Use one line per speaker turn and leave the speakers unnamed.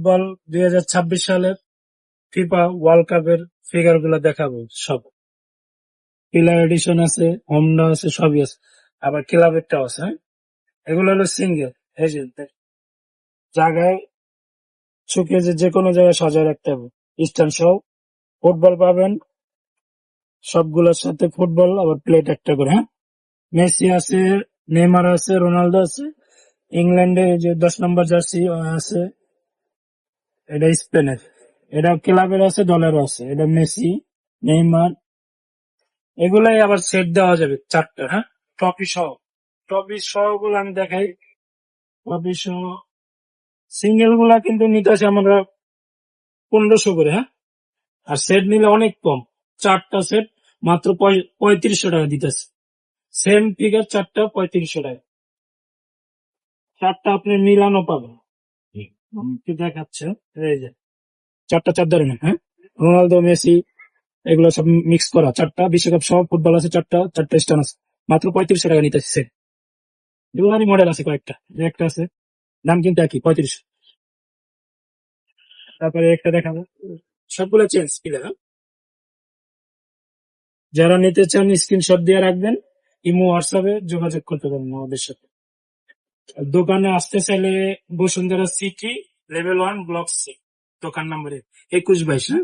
Football 2026 সালের FIFA world কাপের figure গুলো দেখাবো সব। প্লেয়ার এডিশন আছে, হোন্ডা আছে, সবই আছে। আবার ক্লাবেরটাও আছে, হ্যাঁ? এগুলো হলো সিঙ্গেল। এই যে জায়গায় শোকেজে যে কোনো জায়গায় সাজায় রাখতে হবে। স্ট্যান্ড সহ ফুটবল পাবেন, সবগুলোর সাথে ফুটবল, আবার প্লেট একটা করে, হ্যাঁ? মেসি আছে, নেইমার আছে, রোনালদো আছে। ইংল্যান্ডে যে 10 নম্বর জার্সি আছে, এটা স্পেনের। এটা ক্লাবের আছে, দলেরও আছে। এটা মেসি, নেইমার, এগুলাই আবার সেট দেওয়া যাবে 4টা, হ্যাঁ? ট্রফি সহ। ট্রফি সহ গুলো আমি দেখাই। ট্রফি সহ সিঙ্গেল গুলা কিন্তু নিতে আছে আমরা 1500 করে, হ্যাঁ? আর সেট নিলে অনেক কম। 4টা সেট মাত্র 3500 টাকা দিতেছে। সেম ফিগার 4টা 3500 টাকা। 4টা আপনি মিলানো পাবেন। কি দেখাচ্ছে, এই যে 4টা 4 ধরনের, হ্যাঁ? রোনালদো, মেসি, এগুলো সব মিক্স করা। 4টা বিশ্বকাপ সব ফুটবল আছে, 4টা স্টান আছে। মাত্র 3500 টাকা নিতেছে। এগুলারই মডেল আছে কয়েকটা। এই একটা আছে, দাম কিন্তু একই, 3500। তারপরে একটা দেখাবো, সবগুলো চেঞ্জ কিনা, হ্যাঁ? যারা নিতে চান স্ক্রিনশট দিয়ে রাখবেন, ইমো হোয়াটসঅ্যাপে যোগাযোগ করতে পারেন আমাদের সাথে। আর দোকানে আসতে চাইলে Bashundhara city, level 1, block C, দোকান নম্বরে 2122, হ্যাঁ?